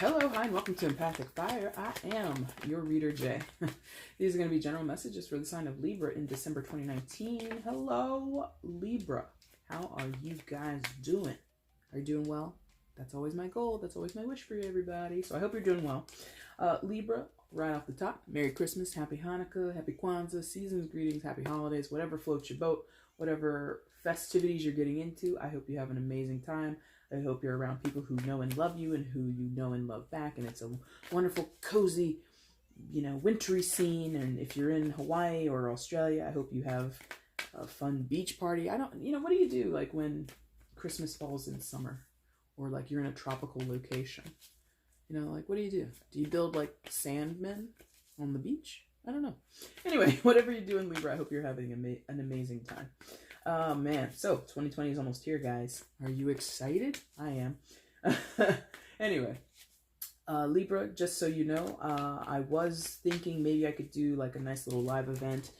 Hello, hi, and welcome to EmpathicFire. I am your reader, Jay. These are going to be general messages for the sign of Libra in December 2019. Hello, Libra. How are you guys doing? Are you doing well? That's always my goal. That's always my wish for you, everybody. So I hope you're doing well. Libra, right off the top, Merry Christmas, Happy Hanukkah, Happy Kwanzaa, season's greetings, Happy Holidays, whatever floats your boat, whatever festivities you're getting into. I hope you have an amazing time. I hope you're around people who know and love you and who you know and love back. And it's a wonderful, cozy, wintry scene. And if you're in Hawaii or Australia, I hope you have a fun beach party. What do you do like when Christmas falls in summer or like you're in a tropical location? What do you do? Do you build like sandmen on the beach? I don't know. Anyway, whatever you do in Libra, I hope you're having an amazing time. Oh man, so 2020 is almost here, guys. Are you excited? I am. Anyway, Libra, just so you know, I was thinking maybe I could do like a nice little live event,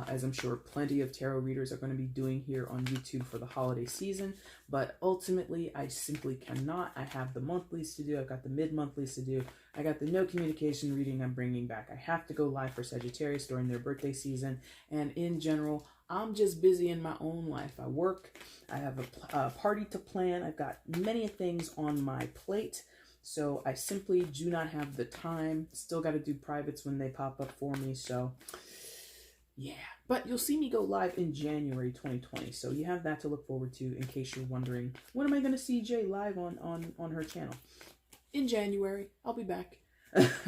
as I'm sure plenty of tarot readers are going to be doing here on YouTube for the holiday season. But ultimately, I simply cannot. I have the monthlies to do. I've got the mid-monthlies to do. I got the no communication reading I'm bringing back. I have to go live for Sagittarius during their birthday season. And in general, I'm just busy in my own life. I work. I have a party to plan. I've got many things on my plate. So I simply do not have the time. Still got to do privates when they pop up for me. So yeah, but you'll see me go live in January 2020. So you have that to look forward to in case you're wondering, when am I going to see Jay live on her channel? In January, I'll be back.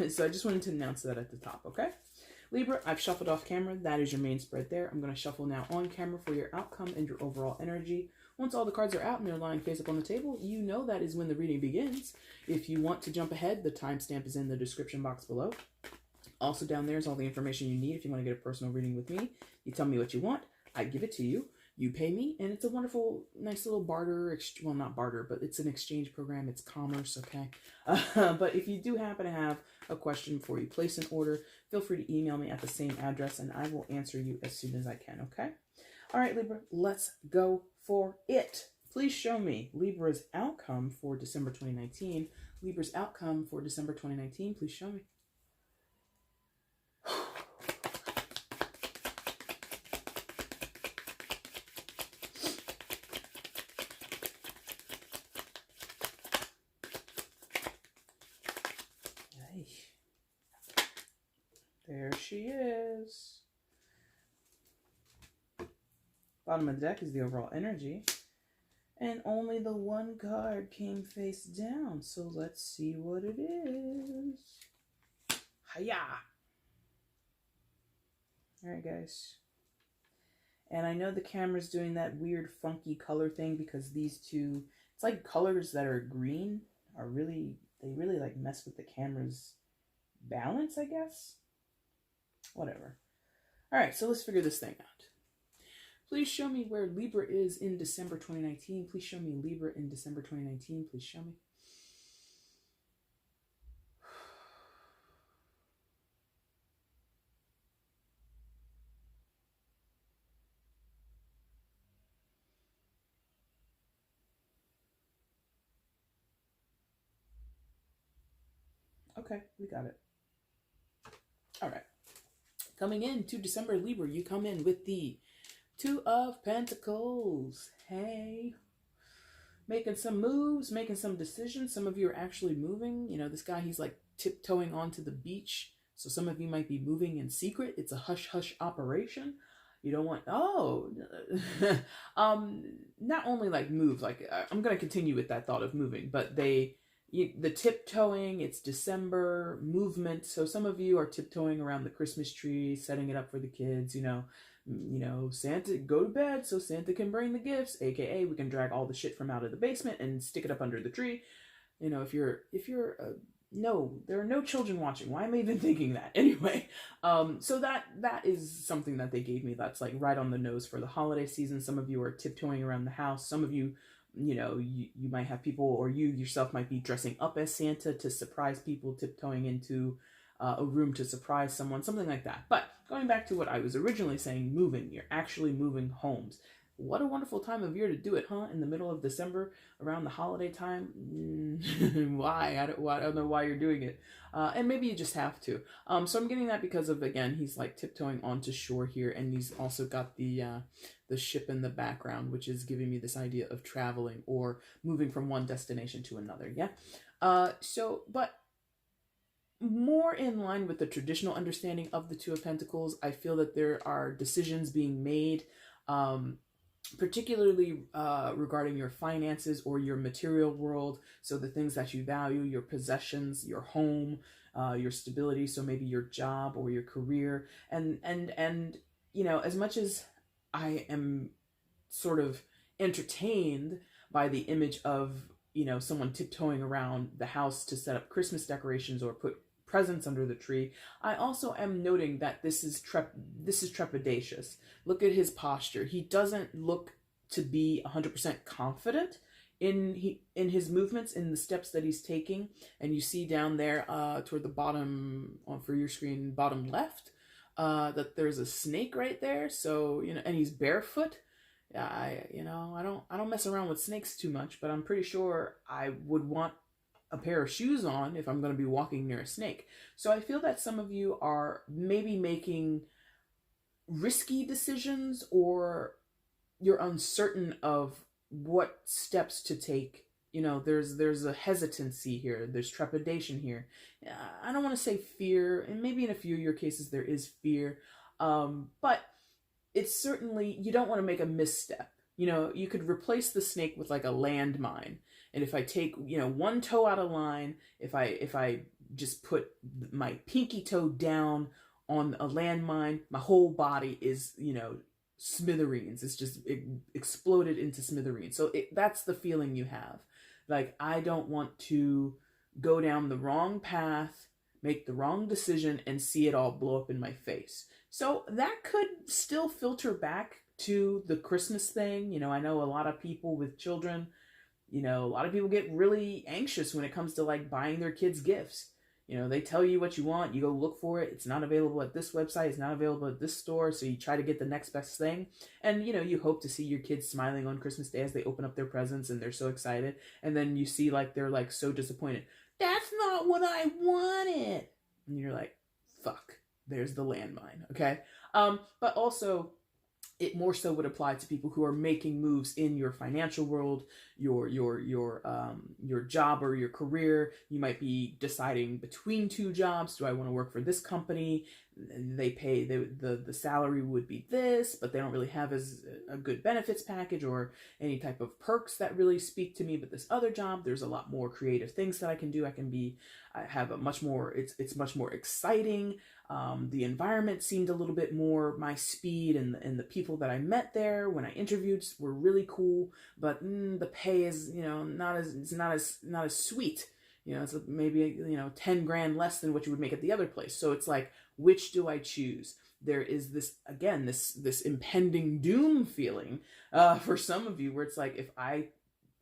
So I just wanted to announce that at the top, okay? Libra, I've shuffled off camera. That is your main spread there. I'm going to shuffle now on camera for your outcome and your overall energy. Once all the cards are out and they're lying face up on the table, you know that is when the reading begins. If you want to jump ahead, the timestamp is in the description box below. Also down there is all the information you need if you want to get a personal reading with me. You tell me what you want, I give it to you. You pay me, and it's a wonderful, nice little barter, well, not barter, but it's an exchange program. It's commerce, okay? But if you do happen to have a question before you place an order, feel free to email me at the same address, and I will answer you as soon as I can, okay? All right, Libra, let's go for it. Please show me Libra's outcome for December 2019. Libra's outcome for December 2019, please show me. There she is. Bottom of the deck is the overall energy. And only the one card came face down. So let's see what it is. Hiya! Alright, guys. And I know the camera's doing that weird funky color thing because these two, it's like colors that are green are really, they really like mess with the camera's balance, I guess. Whatever. All right, so let's figure this thing out. Please show me where Libra is in December 2019. Please show me Libra in December 2019. Please show me. Okay, we got it. All right. Coming in to December, Libra, you come in with the Two of Pentacles. Hey. Making some moves, making some decisions. Some of you are actually moving. This guy, he's like tiptoeing onto the beach. So some of you might be moving in secret. It's a hush-hush operation. You don't want, not only like move, like I'm going to continue with that thought of moving, but the tiptoeing, it's December, movement. So some of you are tiptoeing around the Christmas tree, setting it up for the kids, Santa, go to bed so Santa can bring the gifts, aka we can drag all the shit from out of the basement and stick it up under the tree. No, there are no children watching. Why am I even thinking that? Anyway, so that is something that they gave me that's like right on the nose for the holiday season. Some of you are tiptoeing around the house. Some of you, you might have people, or you yourself might be dressing up as Santa to surprise people, tiptoeing into a room to surprise someone, something like that. But going back to what I was originally saying, moving, you're actually moving homes. What a wonderful time of year to do it, huh? In the middle of December, around the holiday time. Why? I don't know why you're doing it. And maybe you just have to. So I'm getting that because of, again, he's like tiptoeing onto shore here, and he's also got the ship in the background, which is giving me this idea of traveling or moving from one destination to another. Yeah. But more in line with the traditional understanding of the Two of Pentacles, I feel that there are decisions being made, particularly regarding your finances or your material world. So the things that you value, your possessions, your home, your stability. So maybe your job or your career. And as much as I am sort of entertained by the image of, someone tiptoeing around the house to set up Christmas decorations or put presents under the tree, I also am noting that this is trepidatious. Look at his posture. He doesn't look to be 100% confident in his movements, in the steps that he's taking. And you see down there toward the bottom, for your screen, bottom left, that there's a snake right there. So, and he's barefoot. I don't mess around with snakes too much, but I'm pretty sure I would want a pair of shoes on if I'm going to be walking near a snake. So I feel that some of you are maybe making risky decisions, or you're uncertain of what steps to take. There's a hesitancy here. There's trepidation here. I don't want to say fear, and maybe in a few of your cases there is fear, but it's certainly, you don't want to make a misstep. You could replace the snake with like a landmine. And if I take, one toe out of line, if I just put my pinky toe down on a landmine, my whole body is, smithereens. It's just exploded into smithereens. So that's the feeling you have. Like, I don't want to go down the wrong path, make the wrong decision, and see it all blow up in my face. So that could still filter back to the Christmas thing. I know a lot of people with children, a lot of people get really anxious when it comes to like buying their kids gifts. They tell you what you want, you go look for it. It's not available at this website, it's not available at this store. So you try to get the next best thing. And, you hope to see your kids smiling on Christmas Day as they open up their presents and they're so excited. And then you see like, they're like so disappointed. That's not what I wanted. And you're like, fuck, there's the landmine. Okay. But also, it more so would apply to people who are making moves in your financial world, your job or your career. You might be deciding between two jobs. Do I want to work for this company? They pay, the salary would be this, but they don't really have a good benefits package or any type of perks that really speak to me. But this other job, there's a lot more creative things that I can do. I have a much more, it's much more exciting. The environment seemed a little bit more my speed, and the people that I met there when I interviewed were really cool, but the pay is, not as sweet. It's maybe, 10 grand less than what you would make at the other place. So it's like, which do I choose? There is this, again, this impending doom feeling, for some of you, where it's like, if I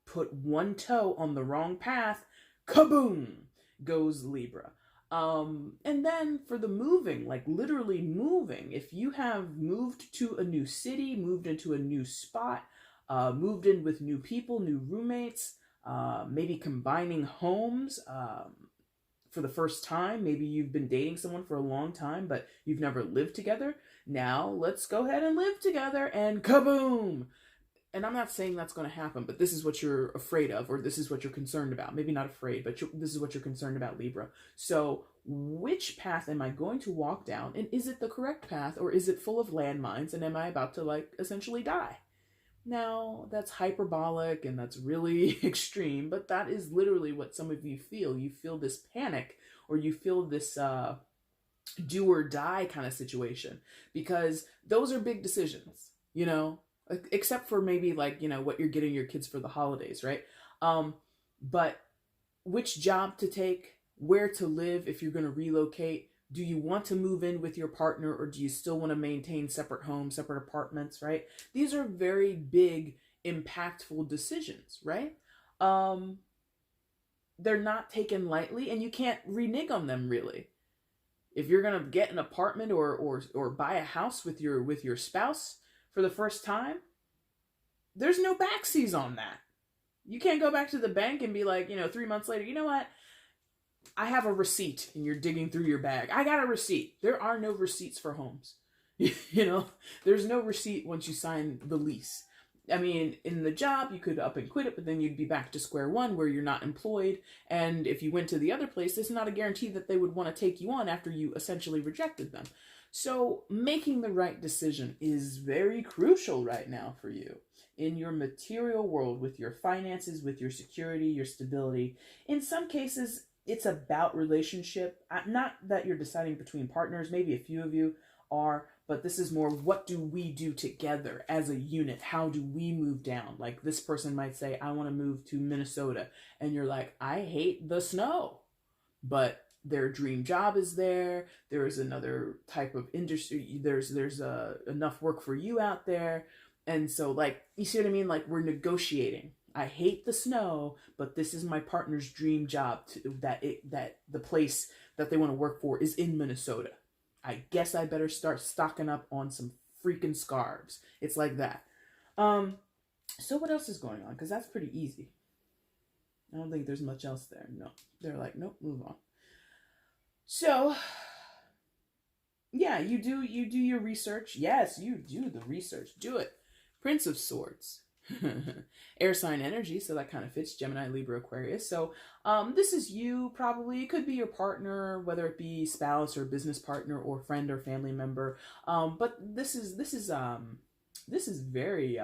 put one toe on the wrong path, kaboom, goes Libra. And then for the moving, like literally moving, if you have moved to a new city, moved into a new spot, moved in with new people, new roommates, maybe combining homes, for the first time. Maybe you've been dating someone for a long time, but you've never lived together. Now let's go ahead and live together, and kaboom. And I'm not saying that's going to happen, but this is what you're afraid of, or this is what you're concerned about. Maybe not afraid, but this is what you're concerned about, Libra. So which path am I going to walk down? And is it the correct path, or is it full of landmines? And am I about to like essentially die? Now, that's hyperbolic and that's really extreme, but that is literally what some of you feel. You feel this panic, or you feel this do or die kind of situation, because those are big decisions, except for maybe like, what you're getting your kids for the holidays, right? But which job to take, where to live if you're going to relocate. Do you want to move in with your partner, or do you still want to maintain separate homes, separate apartments, right? These are very big, impactful decisions, right? They're not taken lightly, and you can't renege on them, really. If you're going to get an apartment or buy a house with your spouse for the first time, there's no backsies on that. You can't go back to the bank and be like, 3 months later, you know what? I have a receipt, and you're digging through your bag. I got a receipt. There are no receipts for homes. There's no receipt once you sign the lease. I mean, in the job, you could up and quit it, but then you'd be back to square one where you're not employed. And if you went to the other place, it's not a guarantee that they would want to take you on after you essentially rejected them. So making the right decision is very crucial right now for you in your material world, with your finances, with your security, your stability. In some cases, it's about relationship. Not that you're deciding between partners. Maybe a few of you are, but this is more, what do we do together as a unit? How do we move down? Like, this person might say, I want to move to Minnesota. And you're like, I hate the snow. But their dream job is there. There is another type of industry. There's enough work for you out there. And so, like, you see what I mean? Like, we're negotiating. I hate the snow, but this is my partner's dream job, that the place that they want to work for is in Minnesota. I guess I better start stocking up on some freaking scarves. It's like that. So what else is going on? Because that's pretty easy. I don't think there's much else there. No. They're like, nope, move on. So, yeah, you do your research. Yes, you do the research. Do it. Prince of Swords. Air sign energy, so that kind of fits. Gemini, Libra, Aquarius. So this is you, probably. It could be your partner, whether it be spouse or business partner or friend or family member. But this is very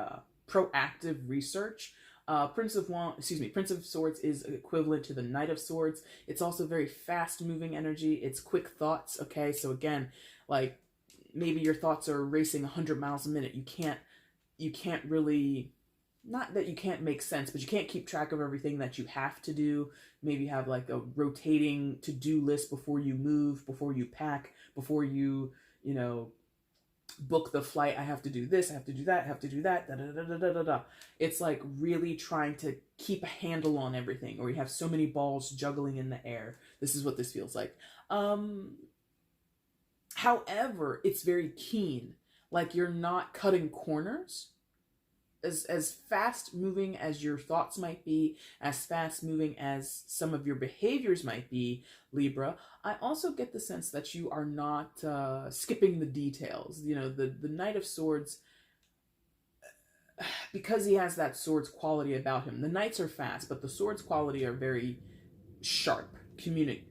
proactive research. Prince of Swords is equivalent to the Knight of Swords. It's also very fast moving energy. It's quick thoughts. Okay, so again, like, maybe your thoughts are racing 100 miles a minute. You can't really, not that you can't make sense, but you can't keep track of everything that you have to do. Maybe have like a rotating to-do list before you move, before you pack, before you, book the flight. I have to do this, I have to do that, I have to do that, da da da da da da da. It's like really trying to keep a handle on everything, or you have so many balls juggling in the air. This is what this feels like. However, it's very keen. Like, you're not cutting corners. As fast moving as your thoughts might be, as fast moving as some of your behaviors might be, Libra, I also get the sense that you are not skipping the details. The Knight of Swords, because he has that swords quality about him. The Knights are fast, but the swords quality are very sharp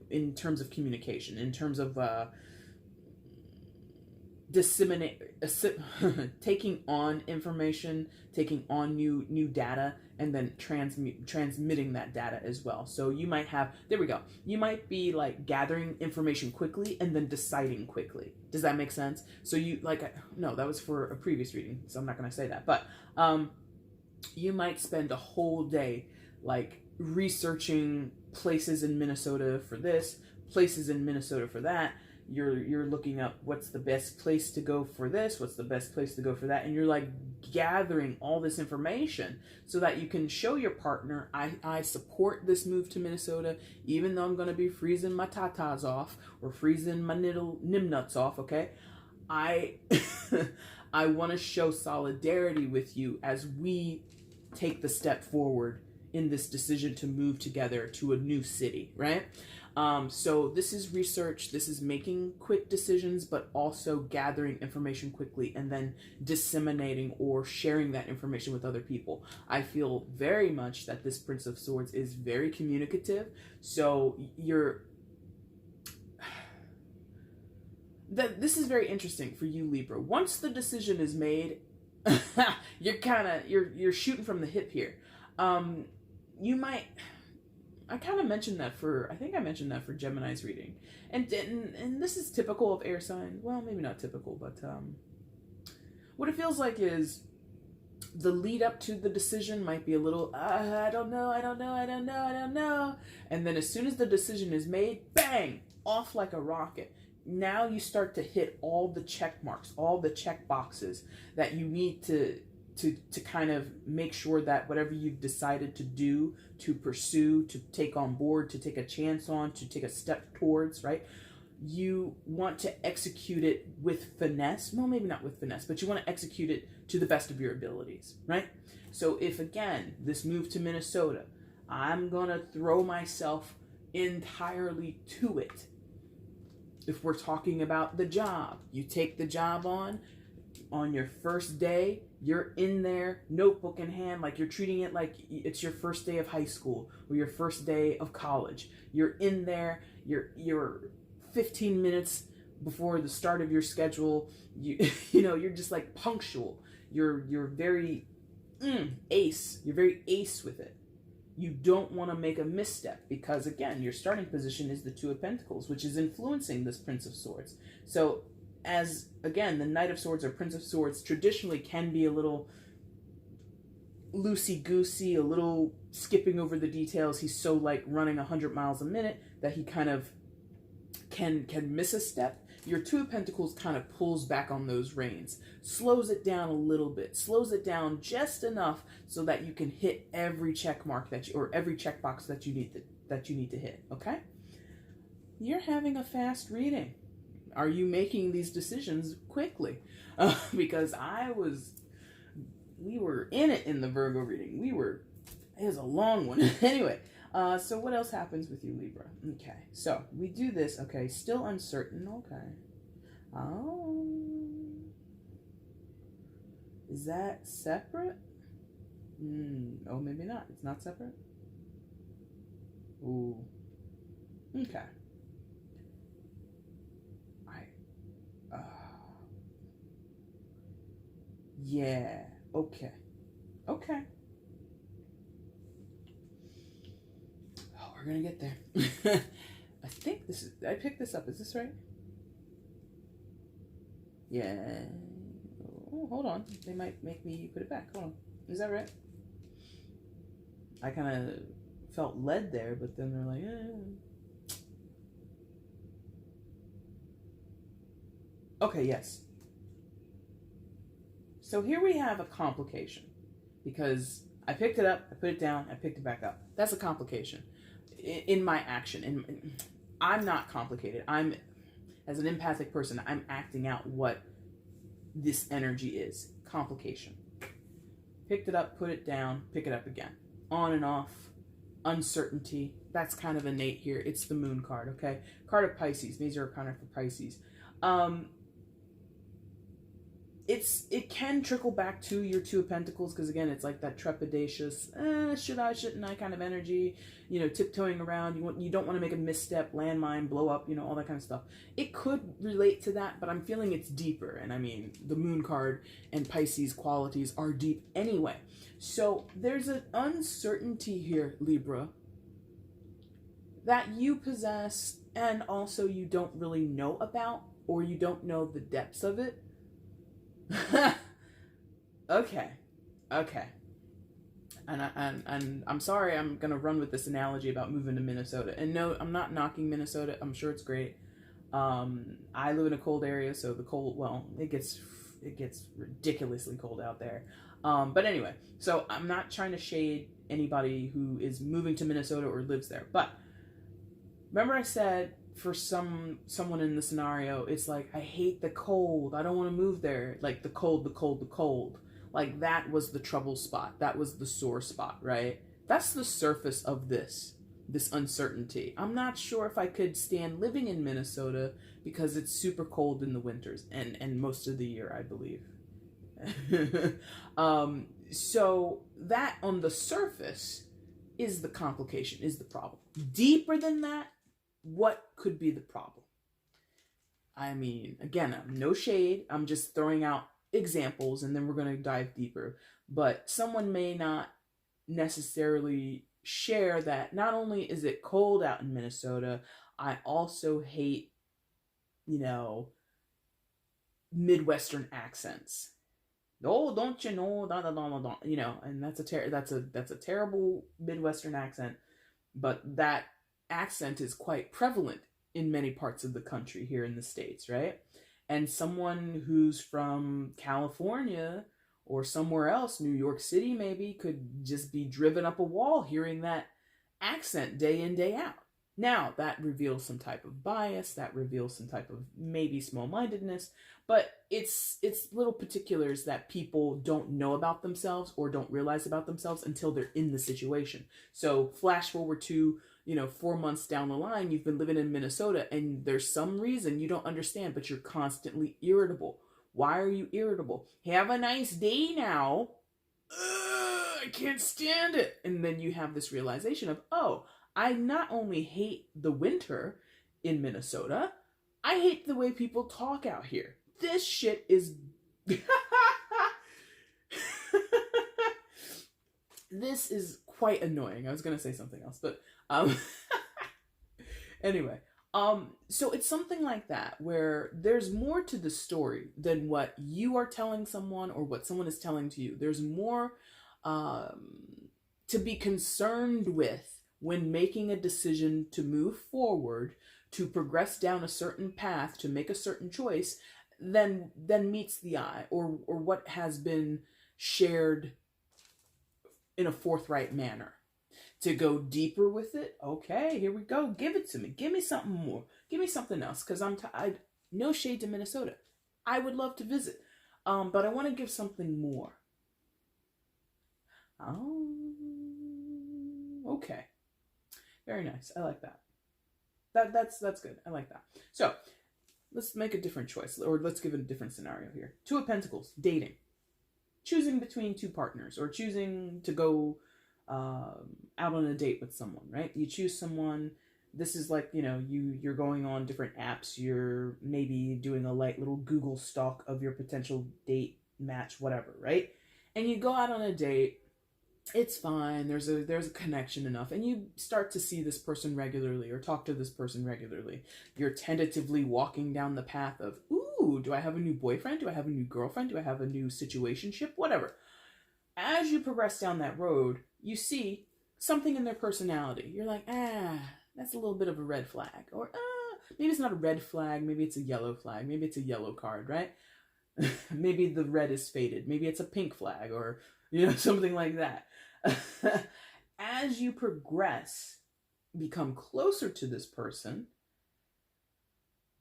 in terms of communication, in terms of taking on information, taking on new data, and then transmitting that data as well. So you might have, there we go, you might be like gathering information quickly and then deciding quickly. Does that make sense? So you, like, no, that was for a previous reading, so I'm not going to say that, but you might spend a whole day like researching places in Minnesota for this, places in Minnesota for that. You're looking up what's the best place to go for this, what's the best place to go for that, and you're like gathering all this information so that you can show your partner, I support this move to Minnesota, even though I'm going to be freezing my tatas off or freezing my nimnuts off, okay? I want to show solidarity with you as we take the step forward in this decision to move together to a new city, right? So this is research, this is making quick decisions, but also gathering information quickly and then disseminating or sharing that information with other people. I feel very much that this Prince of Swords is very communicative. So this is very interesting for you, Libra. Once the decision is made, you're shooting from the hip here. I kind of mentioned that I think I mentioned that for Gemini's reading. And this is typical of air signs. Well, maybe not typical, but what it feels like is the lead up to the decision might be a little, I don't know. And then as soon as the decision is made, bang, off like a rocket. Now you start to hit all the check marks, all the check boxes that you need to kind of make sure that whatever you've decided to do, to pursue, to take on board, to take a chance on, to take a step towards, right? You want to execute it with finesse. Well, maybe not with finesse, but you want to execute it to the best of your abilities, right? So if, again, this move to Minnesota, I'm going to throw myself entirely to it. If we're talking about the job, you take the job on your first day, you're in there, notebook in hand, like you're treating it like it's your first day of high school or your first day of college. You're in there, you're 15 minutes before the start of your schedule. You're just like punctual. You're very ace. You're very ace with it. You don't want to make a misstep because, again, your starting position is the Two of Pentacles, which is influencing this Prince of Swords. So, as, again, the Knight of Swords or Prince of Swords traditionally can be a little loosey-goosey, a little skipping over the details. He's so, like, running 100 miles a minute that he kind of can miss a step. Your Two of Pentacles kind of pulls back on those reins, slows it down a little bit, slows it down just enough so that you can hit every check mark or every checkbox that you need to hit. Okay? You're having a fast reading. Are you making these decisions quickly? Because we were in it in the Virgo reading. It was a long one. Anyway. So what else happens with you, Libra? Okay, so we do this. Okay, still uncertain. Okay. Oh. Is that separate? Oh, maybe not. It's not separate? Ooh. Okay. Yeah. Okay. Okay. We're gonna get there. I picked this up. Is this right? Yeah. Oh, hold on. They might make me put it back. Hold on. Is that right? I kind of felt led there, but then they're like, Okay, yes. So here we have a complication because I picked it up, I put it down, I picked it back up. That's a complication. In my action, I'm not complicated. As an empathic person, I'm acting out what this energy is. Complication. Picked it up, put it down, pick it up again. On and off, uncertainty. That's kind of innate here. It's the Moon card, okay? Card of Pisces. Major Arcana for Pisces. It can trickle back to your Two of Pentacles because, again, it's like that trepidatious, should I, shouldn't I kind of energy, tiptoeing around. You don't want to make a misstep, landmine, blow up, all that kind of stuff. It could relate to that, but I'm feeling it's deeper. And I mean, the Moon card and Pisces qualities are deep anyway. So there's an uncertainty here, Libra, that you possess and also you don't really know about, or you don't know the depths of it. Okay. And I'm sorry, I'm gonna run with this analogy about moving to Minnesota. And no, I'm not knocking Minnesota. I'm sure it's great. I live in a cold area, so the cold, it gets ridiculously cold out there. But anyway, so I'm not trying to shade anybody who is moving to Minnesota or lives there. But remember I said, for someone in the scenario, it's like, I hate the cold. I don't want to move there. Like the cold. Like that was the trouble spot. That was the sore spot, right? That's the surface of this uncertainty. I'm not sure if I could stand living in Minnesota because it's super cold in the winters and most of the year, I believe. So that on the surface is the complication, is the problem. Deeper than that, what could be the problem? I mean, again, no shade. I'm just throwing out examples and then we're going to dive deeper. But someone may not necessarily share that not only is it cold out in Minnesota, I also hate, Midwestern accents. Oh, don't you know? And that's a terrible Midwestern accent. But that accent is quite prevalent in many parts of the country here in the States, right? And someone who's from California or somewhere else, New York City maybe, could just be driven up a wall hearing that accent day in, day out. Now, that reveals some type of bias, that reveals some type of maybe small-mindedness, but it's little particulars that people don't know about themselves or don't realize about themselves until they're in the situation. So flash forward to, 4 months down the line, you've been living in Minnesota and there's some reason you don't understand, but you're constantly irritable. Why are you irritable? Have a nice day now. I can't stand it. And then you have this realization of, oh, I not only hate the winter in Minnesota, I hate the way people talk out here. This shit is... This is quite annoying. I was going to say something else, but... Anyway, so it's something like that, where there's more to the story than what you are telling someone or what someone is telling to you. There's more to be concerned with when making a decision to move forward, to progress down a certain path, to make a certain choice, than meets the eye, or what has been shared in a forthright manner. To go deeper with it, okay, here we go. Give it to me. Give me something more. Give me something else, because no shade to Minnesota. I would love to visit, but I want to give something more. Oh, okay. Very nice. I like that. That's good. I like that. So let's make a different choice, or let's give it a different scenario here. Two of Pentacles, dating. Choosing between two partners, or choosing to go out on a date with someone, right? You choose someone. This is like, you're going on different apps. You're maybe doing a light little Google stalk of your potential date match, whatever, right? And you go out on a date. It's fine. There's a connection enough, and you start to see this person regularly or talk to this person regularly. You're tentatively walking down the path of, ooh, do I have a new boyfriend? Do I have a new girlfriend? Do I have a new situationship? Whatever. As you progress down that road, you see something in their personality. You're like, that's a little bit of a red flag. Or, maybe it's not a red flag. Maybe it's a yellow flag. Maybe it's a yellow card, right? Maybe the red is faded. Maybe it's a pink flag, or, something like that. As you progress, become closer to this person,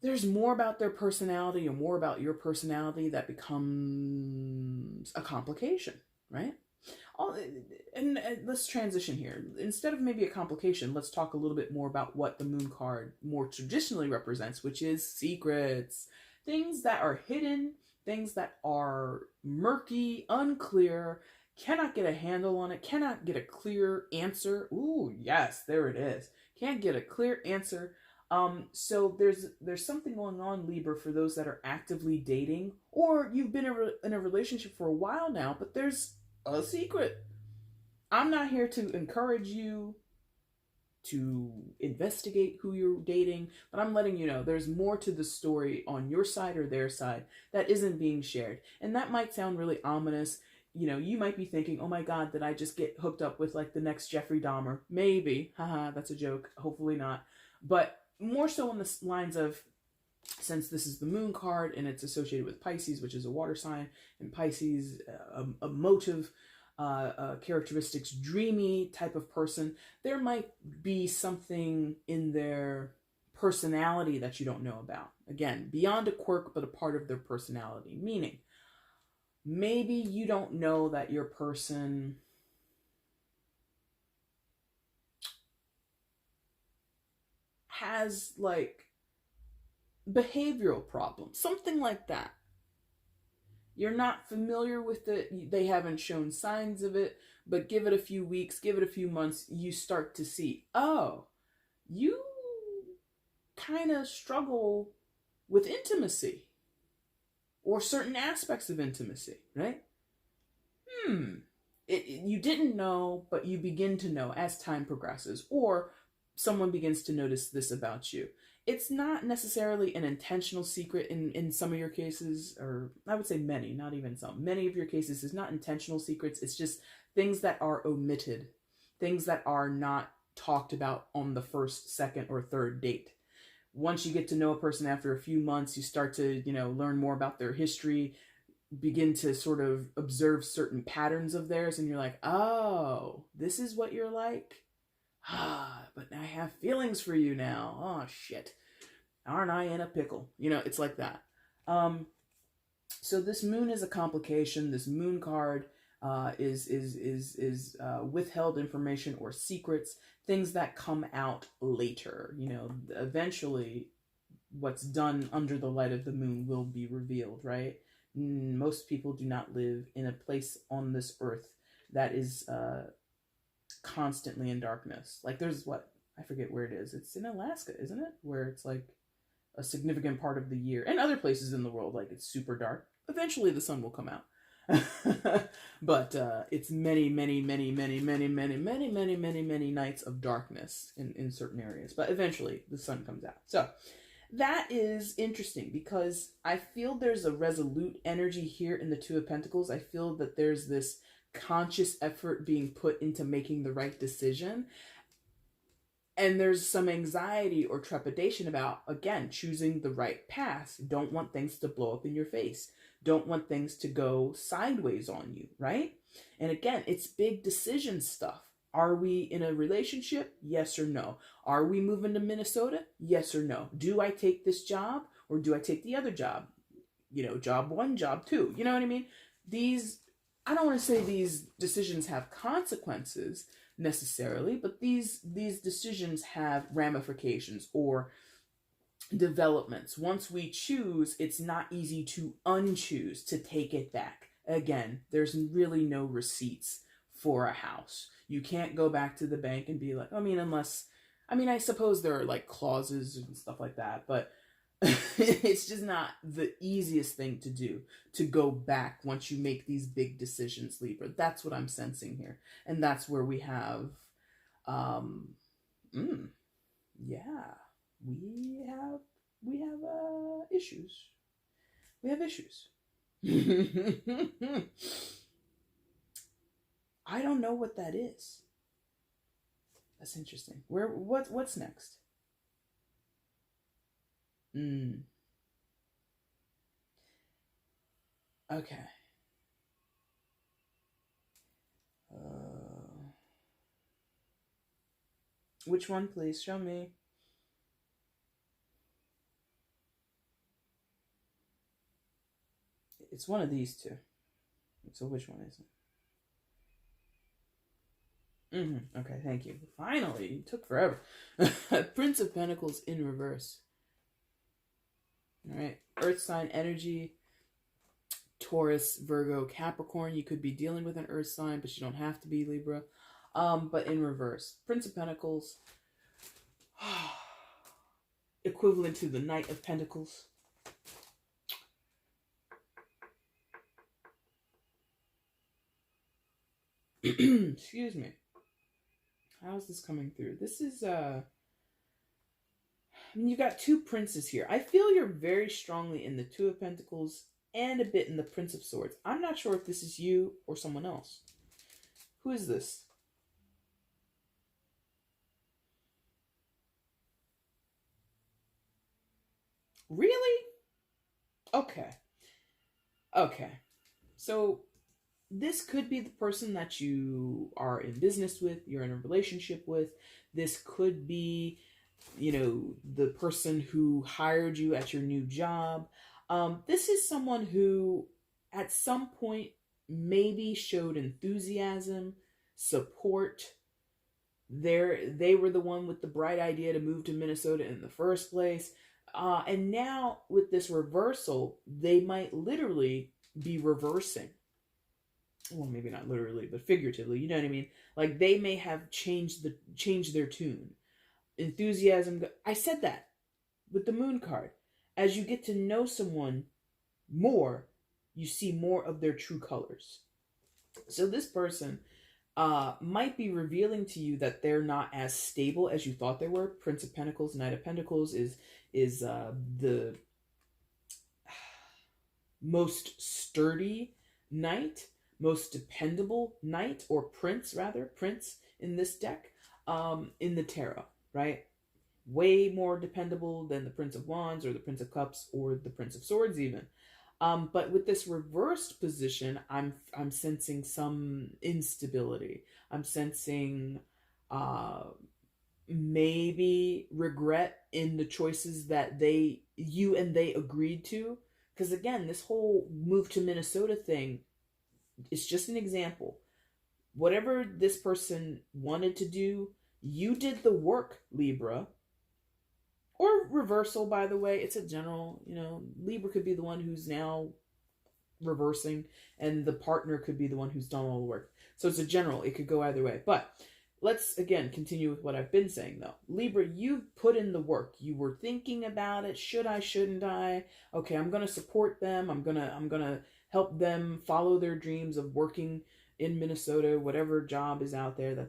there's more about their personality or more about your personality that becomes a complication, right? And let's transition here. Instead of maybe a complication, let's talk a little bit more about what the moon card more traditionally represents, which is secrets. Things that are hidden, things that are murky, unclear, cannot get a handle on it, cannot get a clear answer. Ooh, yes, there it is. Can't get a clear answer. So there's something going on, Libra, for those that are actively dating, or you've been in a relationship for a while now, but there's a secret. I'm not here to encourage you to investigate who you're dating, but I'm letting you know there's more to the story on your side or their side that isn't being shared. And that might sound really ominous. You might be thinking, oh my God, did I just get hooked up with like the next Jeffrey Dahmer? Maybe. Haha, that's a joke. Hopefully not. But more so on the lines of, since this is the moon card and it's associated with Pisces, which is a water sign, and Pisces, emotive characteristics, dreamy type of person, there might be something in their personality that you don't know about. Again, beyond a quirk, but a part of their personality. Meaning, maybe you don't know that your person has like behavioral problems, something like that. You're not familiar with it. They haven't shown signs of it, but give it a few weeks, give it a few months, you start to see, oh, you kind of struggle with intimacy or certain aspects of intimacy, right? You didn't know, but you begin to know as time progresses, or someone begins to notice this about you. It's not necessarily an intentional secret in some of your cases, or I would say many, not even some. Many of your cases is not intentional secrets. It's just things that are omitted, things that are not talked about on the first, second, or third date. Once you get to know a person after a few months, you start to, learn more about their history, begin to sort of observe certain patterns of theirs, and you're like, oh, this is what you're like? But I have feelings for you now. Oh, shit. Aren't I in a pickle? You know, it's like that. So this moon is a complication. This moon card is withheld information or secrets, things that come out later. You know, eventually what's done under the light of the moon will be revealed, right? Most people do not live in a place on this earth that is constantly in darkness. Like there's what, I forget where it is. It's in Alaska, isn't it? Where it's like a significant part of the year, and other places in the world, like it's super dark. Eventually the sun will come out. But it's many nights of darkness in certain areas. But eventually the sun comes out. So that is interesting because I feel there's a resolute energy here in the Two of Pentacles. I feel that there's this conscious effort being put into making the right decision. And there's some anxiety or trepidation about, again, choosing the right path. Don't want things to blow up in your face. Don't want things to go sideways on you, right? And again, it's big decision stuff. Are we in a relationship? Yes or no. Are we moving to Minnesota? Yes or no. Do I take this job or do I take the other job? You know, job one, job two. You know what I mean? I don't want to say these decisions have consequences necessarily, but these decisions have ramifications or developments. Once we choose, it's not easy to unchoose, to take it back. Again, there's really no receipts for a house. You can't go back to the bank and be like, I suppose there are like clauses and stuff like that, but it's just not the easiest thing to do, to go back once you make these big decisions, Libra. That's what I'm sensing here. And that's where we have, we have issues. We have issues. I don't know what that is. That's interesting. What's next? Okay. Which one, please? Show me. It's one of these two. So which one is it? Okay, thank you. Finally, it took forever. Prince of Pentacles in reverse. All right, Earth sign energy. Taurus, Virgo, Capricorn. You could be dealing with an Earth sign, but you don't have to be, Libra. But in reverse. Prince of Pentacles. Equivalent to the Knight of Pentacles. Excuse me. How's this coming through? This is, you got two princes here. I feel you're very strongly in the Two of Pentacles and a bit in the Prince of Swords. I'm not sure if this is you or someone else. Who is this? Really? Okay. Okay. So this could be the person that you are in business with, you're in a relationship with. This could be, the person who hired you at your new job. This is someone who at some point maybe showed enthusiasm, support. They were the one with the bright idea to move to Minnesota in the first place. And now with this reversal, they might literally be reversing. Well, maybe not literally, but figuratively, you know what I mean? Like they may have changed their tune. Enthusiasm. I said that with the moon card. As you get to know someone more, you see more of their true colors. So this person might be revealing to you that they're not as stable as you thought they were. Prince of Pentacles, Knight of Pentacles is the most sturdy knight, most dependable knight, or prince in this deck, in the tarot, right? Way more dependable than the Prince of Wands or the Prince of Cups or the Prince of Swords even. But with this reversed position, I'm sensing some instability. I'm sensing maybe regret in the choices that you and they agreed to. Because again, this whole move to Minnesota thing is just an example. Whatever this person wanted to do, you did the work, Libra. Or reversal, by the way. It's a general, Libra could be the one who's now reversing, and the partner could be the one who's done all the work. So it's a general. It could go either way. But let's, again, continue with what I've been saying, though. Libra, you've put in the work. You were thinking about it. Should I, shouldn't I? Okay, I'm going to support them. I'm going to help them follow their dreams of working in Minnesota, whatever job is out there that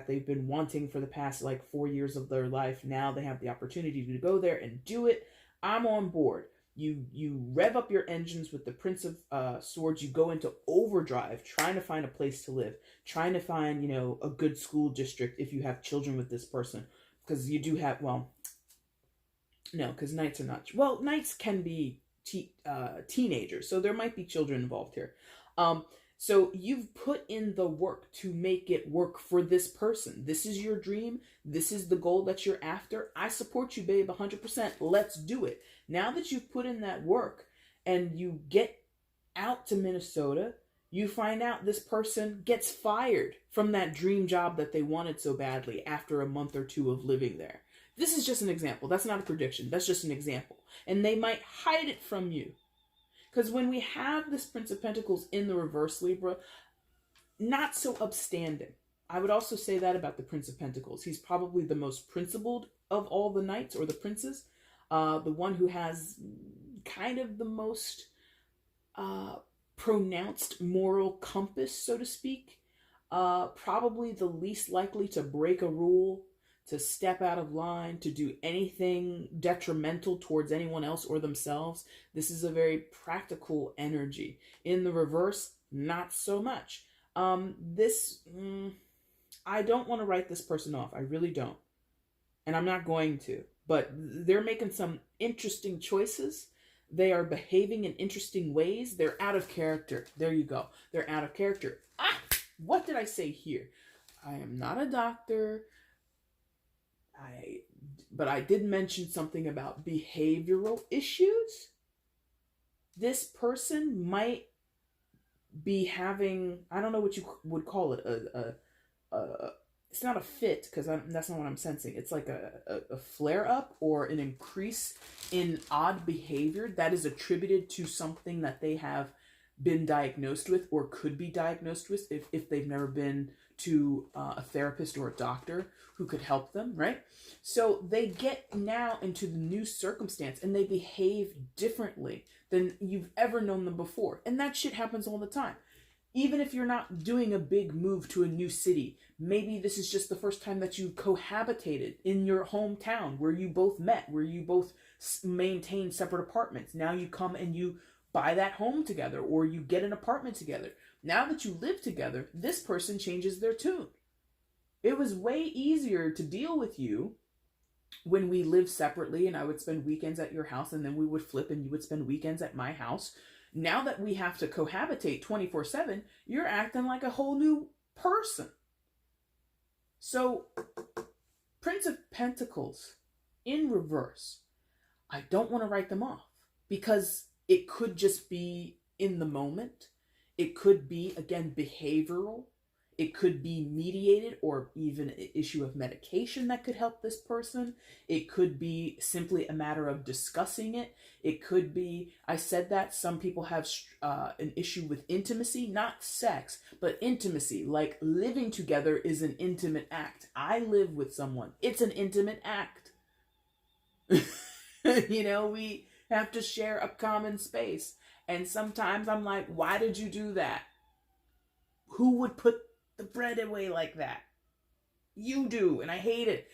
they've been wanting for the past 4 years of their life. Now they have the opportunity to go there and do it. I'm on board. You rev up your engines with the Prince of Swords. You go into overdrive, trying to find a place to live, trying to find, a good school district if you have children with this person. Because you do have, no, because knights are not, knights can be teenagers, so there might be children involved here. So you've put in the work to make it work for this person. This is your dream. This is the goal that you're after. I support you, babe, 100%. Let's do it. Now that you've put in that work and you get out to Minnesota, you find out this person gets fired from that dream job that they wanted so badly after a month or two of living there. This is just an example. That's not a prediction. That's just an example. And they might hide it from you. Because when we have this Prince of Pentacles in the reverse, Libra, not so upstanding. I would also say that about the Prince of Pentacles. He's probably the most principled of all the knights or the princes. The one who has kind of the most pronounced moral compass, so to speak. Probably the least likely to break a rule, to step out of line, to do anything detrimental towards anyone else or themselves. This is a very practical energy. In the reverse, not so much. I don't want to write this person off. I really don't. And I'm not going to. But they're making some interesting choices. They are behaving in interesting ways. They're out of character. There you go. They're out of character. What did I say here? I am not a doctor. But I did mention something about behavioral issues. This person might be having, I don't know what you would call it, it's not a fit, because that's not what I'm sensing. It's like a flare-up or an increase in odd behavior that is attributed to something that they have been diagnosed with or could be diagnosed with if they've never been to a therapist or a doctor who could help them, right? So they get now into the new circumstance and they behave differently than you've ever known them before. And that shit happens all the time. Even if you're not doing a big move to a new city, maybe this is just the first time that you cohabitated in your hometown where you both met, where you both maintain separate apartments. Now you come and you buy that home together, or you get an apartment together. Now that you live together, this person changes their tune. It was way easier to deal with you when we lived separately and I would spend weekends at your house and then we would flip and you would spend weekends at my house. Now that we have to cohabitate 24/7, you're acting like a whole new person. So, Prince of Pentacles in reverse, I don't want to write them off because it could just be in the moment. It could be, again, behavioral. It could be mediated or even an issue of medication that could help this person. It could be simply a matter of discussing it. It could be, I said that some people have an issue with intimacy, not sex, but intimacy. Like living together is an intimate act. I live with someone. It's an intimate act. We have to share a common space. And sometimes I'm like, why did you do that? Who would put the bread away like that? You do, and I hate it,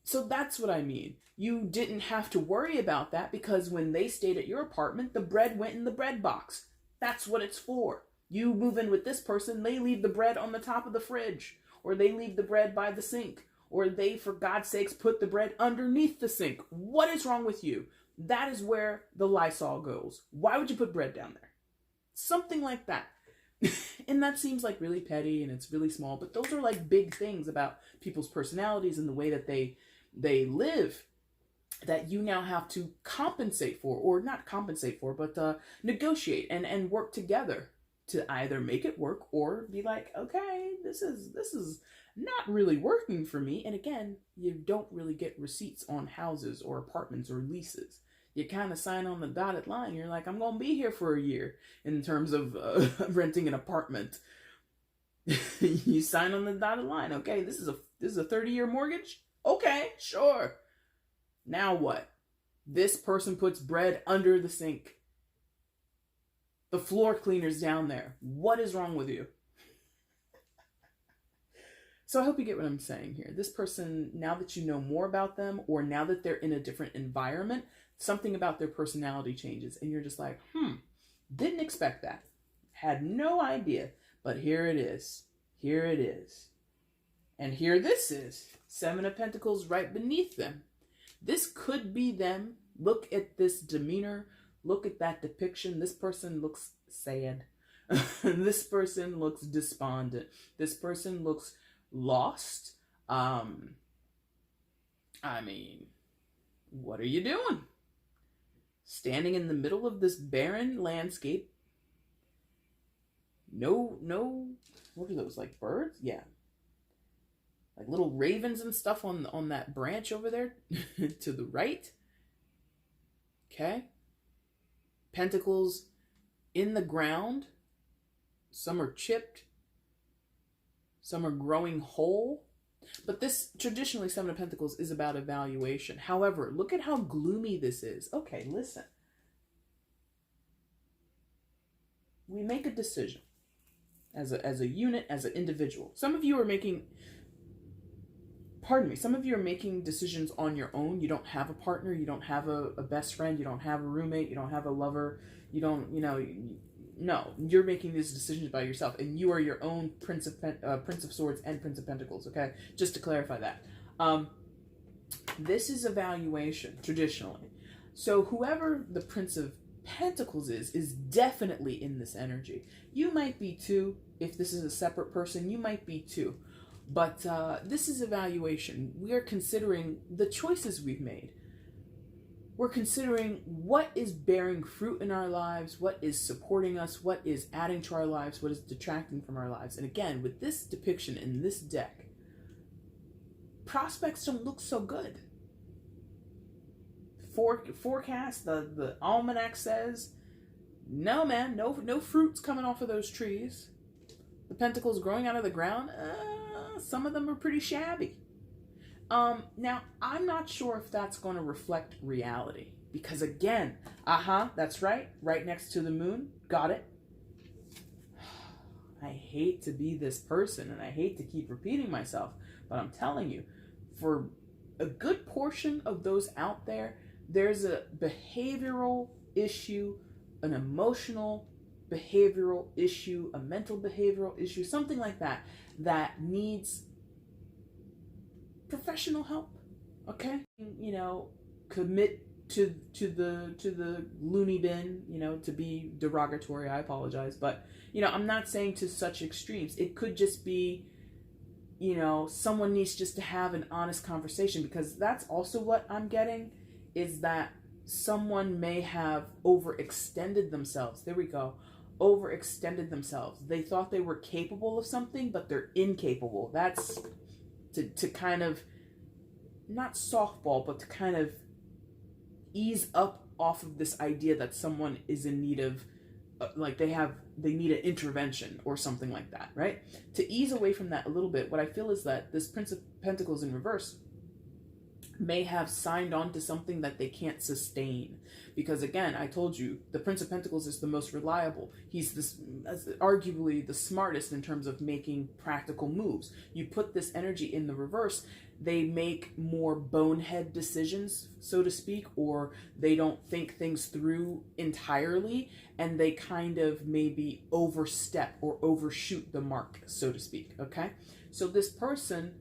So that's what I mean. You didn't have to worry about that because when they stayed at your apartment, the bread went in the bread box. That's what it's for. You move in with this person, they leave the bread on the top of the fridge, or they leave the bread by the sink, or they, for God's sakes, put the bread underneath the sink. What is wrong with you? That is where the Lysol goes. Why would you put bread down there? Something like that. And that seems like really petty and it's really small, but those are like big things about people's personalities and the way that they live, that you now have to compensate for, or not compensate for, but negotiate and work together to either make it work or be like, okay, this is not really working for me. And again, you don't really get receipts on houses or apartments or leases. You kind of sign on the dotted line. You're like, I'm going to be here for a year in terms of renting an apartment. You sign on the dotted line. Okay, this is a 30-year mortgage. Okay, sure. Now what? This person puts bread under the sink. The floor cleaner's down there. What is wrong with you? So I hope you get what I'm saying here. This person, now that you know more about them, or now that they're in a different environment, something about their personality changes. And you're just like, didn't expect that. Had no idea. But here it is. Here it is. And here this is. 7 of Pentacles right beneath them. This could be them. Look at this demeanor. Look at that depiction. This person looks sad. This person looks despondent. This person looks lost. I mean, what are you doing? Standing in the middle of this barren landscape. No, what are those, like birds? Yeah. Like little ravens and stuff on that branch over there to the right. Okay. Pentacles in the ground. Some are chipped. Some are growing whole. But this, traditionally, 7 of Pentacles is about evaluation. However, look at how gloomy this is. Okay, listen. We make a decision as a unit, as an individual. Some of you are making, some of you are making decisions on your own. You don't have a partner. You don't have a best friend. You don't have a roommate. You don't have a lover. You don't, no, you're making these decisions by yourself, and you are your own Prince of Swords and Prince of Pentacles, okay? Just to clarify that. This is evaluation, traditionally. So whoever the Prince of Pentacles is definitely in this energy. You might be too. If this is a separate person, you might be too. But this is evaluation. We are considering the choices we've made. We're considering what is bearing fruit in our lives, what is supporting us, what is adding to our lives, what is detracting from our lives. And again, with this depiction in this deck, prospects don't look so good. Forecast, the almanac says, no man, no fruits coming off of those trees. The pentacles growing out of the ground, some of them are pretty shabby. Now, I'm not sure if that's going to reflect reality. Because again, that's right. Right next to the moon. Got it. I hate to be this person, and I hate to keep repeating myself, but I'm telling you, for a good portion of those out there, there's a behavioral issue, an emotional behavioral issue, a mental behavioral issue, something like that, that needs professional help. Okay, commit to the loony bin. To be derogatory, I apologize, but I'm not saying to such extremes. It could just be, someone needs just to have an honest conversation, because that's also what I'm getting, is that someone may have overextended themselves. There we go. Overextended themselves. They thought they were capable of something, but they're incapable. That's to kind of, not softball, but to kind of ease up off of this idea that someone is in need of, they need an intervention or something like that, right? To ease away from that a little bit, what I feel is that this Prince of Pentacles in reverse may have signed on to something that they can't sustain. Because again, I told you, the Prince of Pentacles is the most reliable. He's arguably the smartest in terms of making practical moves. You put this energy in the reverse, they make more bonehead decisions, so to speak, or they don't think things through entirely, and they kind of maybe overstep or overshoot the mark, so to speak, okay? So this person,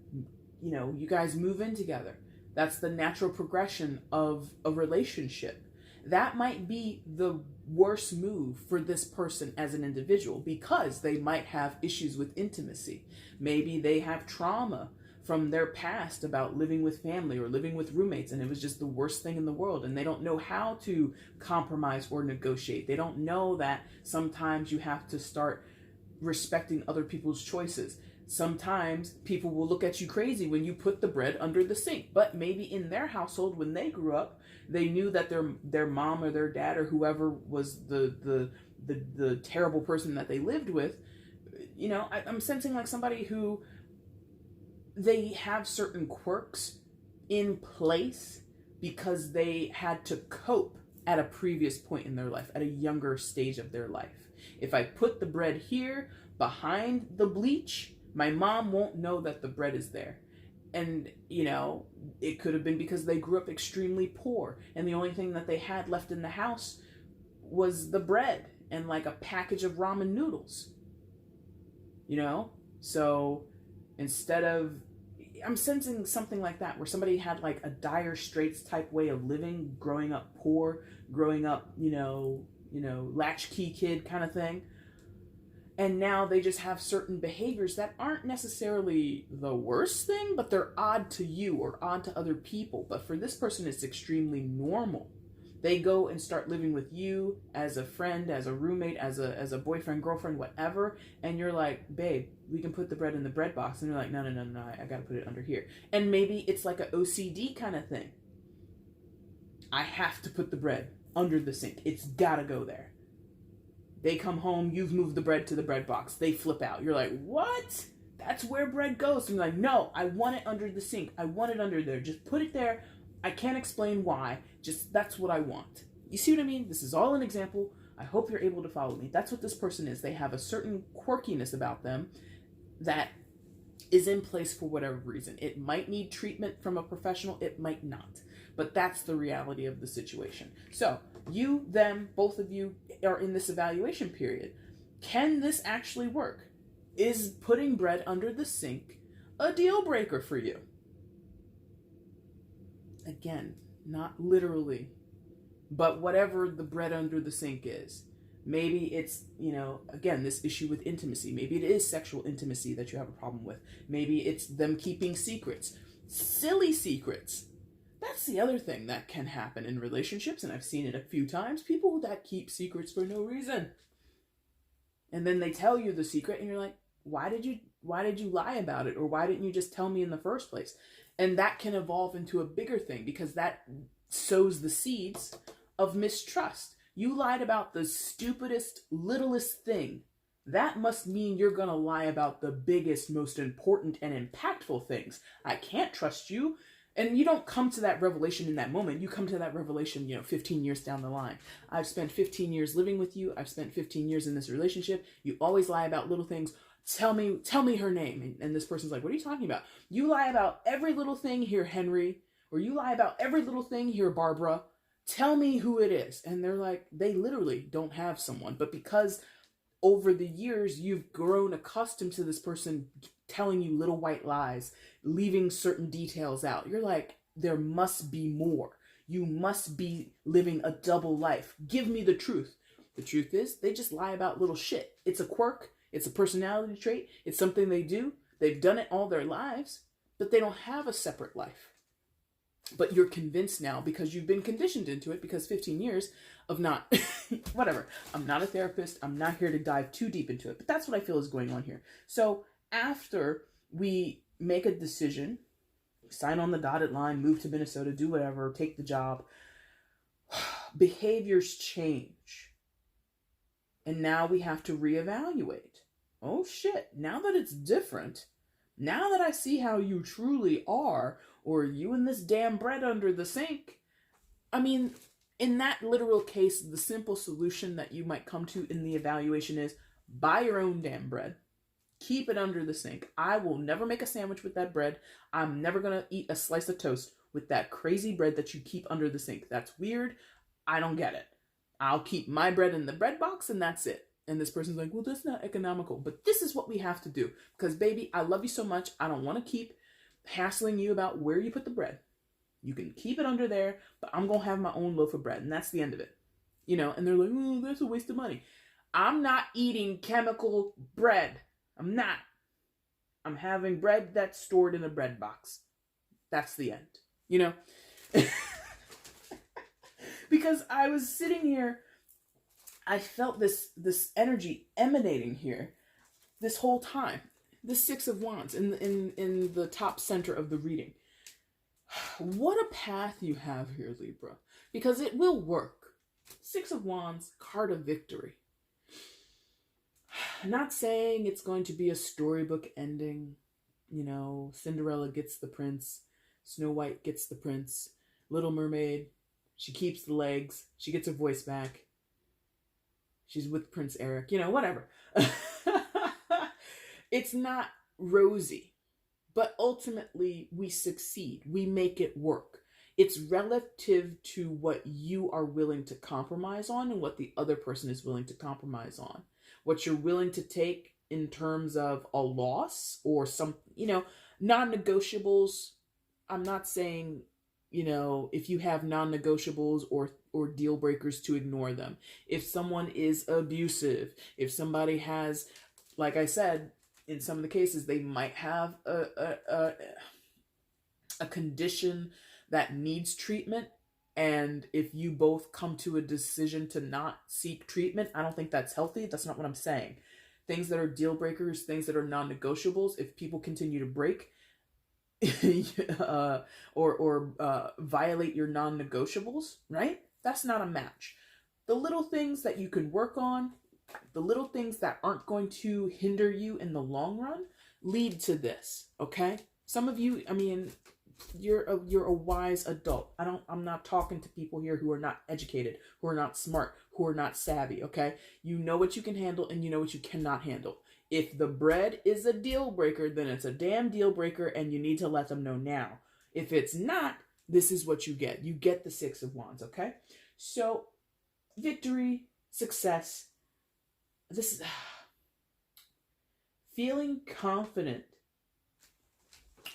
you guys move in together. That's the natural progression of a relationship. That might be the worst move for this person as an individual, because they might have issues with intimacy. Maybe they have trauma from their past about living with family or living with roommates, and it was just the worst thing in the world, and they don't know how to compromise or negotiate. They don't know that sometimes you have to start respecting other people's choices. Sometimes people will look at you crazy when you put the bread under the sink, but maybe in their household when they grew up, they knew that their mom or their dad or whoever was the terrible person that they lived with. You know, I'm sensing like somebody who, they have certain quirks in place because they had to cope at a previous point in their life, at a younger stage of their life. If I put the bread here behind the bleach, my mom won't know that the bread is there. And, you know, it could have been because they grew up extremely poor, and the only thing that they had left in the house was the bread and like a package of ramen noodles. You know? So instead of, I'm sensing something like that, where somebody had like a dire straits type way of living, growing up poor, growing up, you know, latchkey kid kind of thing. And now they just have certain behaviors that aren't necessarily the worst thing, but they're odd to you or odd to other people. But for this person, it's extremely normal. They go and start living with you as a friend, as a roommate, as a boyfriend, girlfriend, whatever. And you're like, babe, we can put the bread in the bread box. And you're like, no, I got to put it under here. And maybe it's like an OCD kind of thing. I have to put the bread under the sink. It's got to go there. They come home, you've moved the bread to the bread box. They flip out. You're like, what? That's where bread goes. And you're like, no, I want it under the sink. I want it under there. Just put it there. I can't explain why. Just, that's what I want. You see what I mean? This is all an example. I hope you're able to follow me. That's what this person is. They have a certain quirkiness about them that is in place for whatever reason. It might need treatment from a professional. It might not. But that's the reality of the situation. So you, them, both of you are in this evaluation period. Can this actually work? Is putting bread under the sink a deal breaker for you? Again, not literally, but whatever the bread under the sink is. Maybe it's, you know, again, this issue with intimacy. Maybe it is sexual intimacy that you have a problem with. Maybe it's them keeping secrets. Silly secrets. That's the other thing that can happen in relationships, and I've seen it a few times. People that keep secrets for no reason. And then they tell you the secret, and you're like, why did you lie about it? Or why didn't you just tell me in the first place? And that can evolve into a bigger thing, because that sows the seeds of mistrust. You lied about the stupidest, littlest thing. That must mean you're going to lie about the biggest, most important, and impactful things. I can't trust you. And you don't come to that revelation in that moment. You come to that revelation, 15 years down the line. I've spent 15 years living with you. I've spent 15 years in this relationship. You always lie about little things. Tell me her name. And this person's like, what are you talking about? You lie about every little thing here, Henry. Or you lie about every little thing here, Barbara. Tell me who it is. And they're like, they literally don't have someone. But because over the years, you've grown accustomed to this person telling you little white lies, leaving certain details out. You're like, there must be more. You must be living a double life. Give me the truth. The truth is, they just lie about little shit. It's a quirk. It's a personality trait. It's something they do. They've done it all their lives, but they don't have a separate life. But you're convinced now because you've been conditioned into it, because 15 years of not, whatever. I'm not a therapist. I'm not here to dive too deep into it, but that's what I feel is going on here. So after we make a decision, sign on the dotted line, move to Minnesota, do whatever, take the job, behaviors change. And now we have to reevaluate. Oh shit, now that it's different, now that I see how you truly are, or you and this damn bread under the sink, I mean, in that literal case, the simple solution that you might come to in the evaluation is buy your own damn bread. Keep it under the sink. I will never make a sandwich with that bread. I'm never going to eat a slice of toast with that crazy bread that you keep under the sink. That's weird. I don't get it. I'll keep my bread in the bread box and that's it. And this person's like, well, that's not economical. But this is what we have to do. Because, baby, I love you so much. I don't want to keep hassling you about where you put the bread. You can keep it under there, but I'm going to have my own loaf of bread. And that's the end of it. You know, and they're like, oh, that's a waste of money. I'm not eating chemical bread. I'm not. I'm having bread that's stored in a bread box. That's the end. You know? Because I was sitting here, I felt this energy emanating here this whole time. The Six of Wands in the top center of the reading. What a path you have here, Libra. Because it will work. Six of Wands, card of victory. Not saying it's going to be a storybook ending. You know, Cinderella gets the prince. Snow White gets the prince. Little Mermaid, she keeps the legs. She gets her voice back. She's with Prince Eric. You know, whatever. It's not rosy. But ultimately, we succeed. We make it work. It's relative to what you are willing to compromise on and what the other person is willing to compromise on. What you're willing to take in terms of a loss or some, you know, non-negotiables. I'm not saying, you know, if you have non-negotiables or deal breakers, to ignore them. If someone is abusive, if somebody has, like I said, in some of the cases, they might have a condition that needs treatment. And if you both come to a decision to not seek treatment, I don't think that's healthy. That's not what I'm saying. Things that are deal breakers, things that are non-negotiables, if people continue to break or violate your non-negotiables, right? That's not a match. The little things that you can work on, the little things that aren't going to hinder you in the long run, lead to this, okay? Some of you, I mean, you're a wise adult. I'm not talking to people here who are not educated, who are not smart, who are not savvy, okay? You know what you can handle and you know what you cannot handle. If the bread is a deal breaker, then it's a damn deal breaker and you need to let them know now. If it's not, this is what you get. You get the Six of Wands, okay? So, victory, success. This is feeling confident